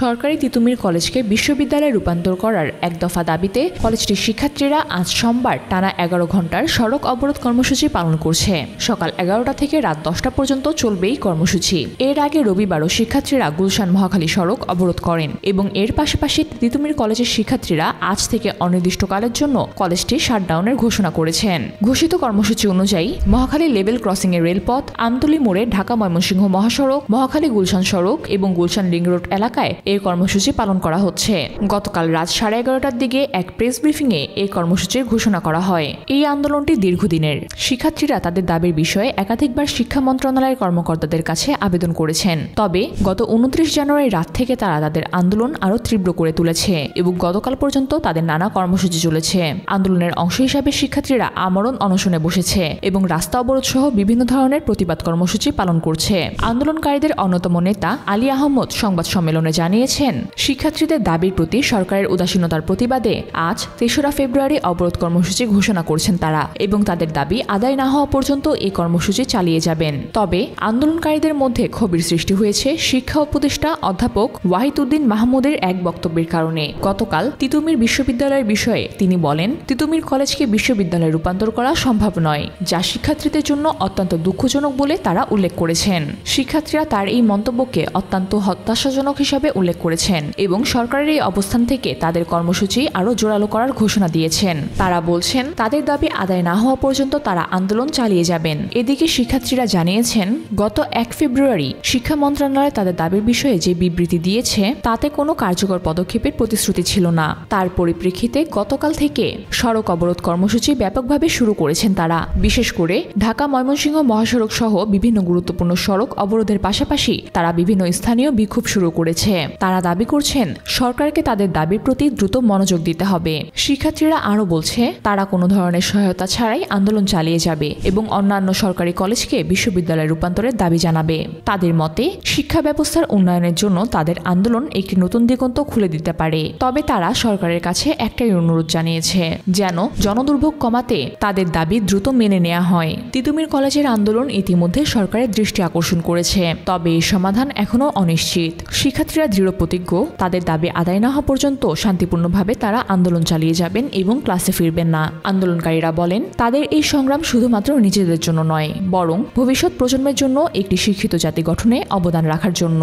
সরকারি তিতুমির কলেজকে বিশ্ববিদ্যালয়ে রূপান্তর করার এক দফা দাবিতে কলেজটির শিক্ষার্থীরা আজ সোমবার টানা ১১ ঘণ্টার সড়ক অবরোধ কর্মসূচি পালন করছে। সকাল ১১টা থেকে রাত ১০টা পর্যন্ত চলবে এই কর্মসূচি। এর আগে রবিবারও শিক্ষার্থীরা গুলশান মহাখালী সড়ক অবরোধ করেন এবং এর পাশাপাশি তিতুমির কলেজের শিক্ষার্থীরা আজ থেকে অনির্দিষ্টকালের জন্য কলেজটি শাটডাউনের ঘোষণা করেছেন। ঘোষিত কর্মসূচি অনুযায়ী মহাখালী লেভেল ক্রসিং এর রেলপথ, আমতলী মোড়ে ঢাকা ময়মনসিংহ মহাসড়ক, মহাখালী গুলশান সড়ক এবং গুলশান লিং রোড এলাকায় এই কর্মসূচি পালন করা হচ্ছে। গতকাল রাত 11:30টার দিকে এক প্রেস ব্রিফিংয়ে এই কর্মসূচির ঘোষণা করা হয়। এই আন্দোলনটি দীর্ঘদিনের। শিক্ষার্থীরা তাদের দাবির বিষয়ে একাধিকবার শিক্ষা মন্ত্রণালয়ের কর্মকর্তাদের কাছে আবেদন করেছেন। তবে গত 29 জানুয়ারি রাত থেকে তারা তাদের আন্দোলন আরও তীব্র করে তুলেছে এবং গতকাল পর্যন্ত তাদের নানা কর্মসূচি চলেছে। আন্দোলনের অংশ হিসাবে শিক্ষার্থীরা আমরণ অনশনে বসেছে এবং রাস্তা অবরোধ সহ বিভিন্ন ধরনের প্রতিবাদ কর্মসূচি পালন করছে। আন্দোলনকারীদের অন্যতম নেতা আলী আহমদ সংবাদ সম্মেলনে জানিয়েছেন, শিক্ষার্থীদের দাবির প্রতি সরকারের উদাসীনতার প্রতিবাদে আজ ৩রা ফেব্রুয়ারি অবরোধ কর্মসূচি ঘোষণা করছেন তারা এবং তাদের দাবি আদায় না হওয়া পর্যন্ত এই কর্মসূচি চালিয়ে যাবেন। তবে আন্দোলনকারীদের মধ্যে ক্ষোভের সৃষ্টি হয়েছে শিক্ষা উপদেষ্টা অধ্যাপক ওয়াহিদ উদ্দিন মাহমুদের এক বক্তব্যের কারণে। গতকাল তিতুমির বিশ্ববিদ্যালয়ের বিষয়ে তিনি বলেন, তিতুমির কলেজকে বিশ্ববিদ্যালয়ে রূপান্তর করা সম্ভব নয়, যা শিক্ষার্থীদের জন্য অত্যন্ত দুঃখজনক বলে তারা উল্লেখ করেছেন। শিক্ষার্থীরা তার এই মন্তব্যকে অত্যন্ত হতাশাজনক হিসাবে উল্লেখ করেছেন এবং সরকারের এই অবস্থান থেকে তাদের কর্মসূচি আরও জোরালো করার ঘোষণা দিয়েছেন। তারা বলছেন, তাদের দাবি আদায় না হওয়া পর্যন্ত তারা আন্দোলন চালিয়ে যাবেন। এদিকে শিক্ষার্থীরা জানিয়েছেন, গত ১ ফেব্রুয়ারি শিক্ষা মন্ত্রণালয় তাদের দাবির বিষয়ে যে বিবৃতি দিয়েছে তাতে কোনো কার্যকর পদক্ষেপের প্রতিশ্রুতি ছিল না। তার পরিপ্রেক্ষিতে গতকাল থেকে সড়ক অবরোধ কর্মসূচি ব্যাপকভাবে শুরু করেছেন তারা। বিশেষ করে ঢাকা ময়মনসিংহ মহাসড়ক সহ বিভিন্ন গুরুত্বপূর্ণ সড়ক অবরোধের পাশাপাশি তারা বিভিন্ন স্থানীয় বিক্ষোভ শুরু করেছে। তারা দাবি করছেন, সরকারকে তাদের দাবির প্রতি দ্রুত মনোযোগ দিতে হবে। শিক্ষার্থীরা আরও বলছে, তারা কোনো ধরনের সহায়তা ছাড়াই আন্দোলন চালিয়ে যাবে এবং অন্যান্য সরকারি কলেজকে বিশ্ববিদ্যালয়ে রূপান্তরের দাবি জানাবে। তাদের মতে, শিক্ষা ব্যবস্থার উন্নয়নের জন্য তাদের আন্দোলন একটি নতুন দিগন্ত খুলে দিতে পারে। তবে তারা সরকারের কাছে একটাই অনুরোধ জানিয়েছে, যেন জনদুর্ভোগ কমাতে তাদের দাবি দ্রুত মেনে নেওয়া হয়। তিতুমির কলেজের আন্দোলন ইতিমধ্যে সরকারের দৃষ্টি আকর্ষণ করেছে, তবে এর সমাধান এখনও অনিশ্চিত। শিক্ষার্থীরা দৃঢ় প্রতিজ্ঞ, তাদের দাবি আদায় না হওয়া পর্যন্ত শান্তিপূর্ণভাবে তারা আন্দোলন চালিয়ে যাবেন এবং ক্লাসে ফিরবেন না। আন্দোলনকারীরা বলেন, তাদের এই সংগ্রাম শুধুমাত্র নিজেদের জন্য নয়, বরং ভবিষ্যৎ প্রজন্মের জন্য একটি শিক্ষিত জাতি গঠনে অবদান রাখার জন্য।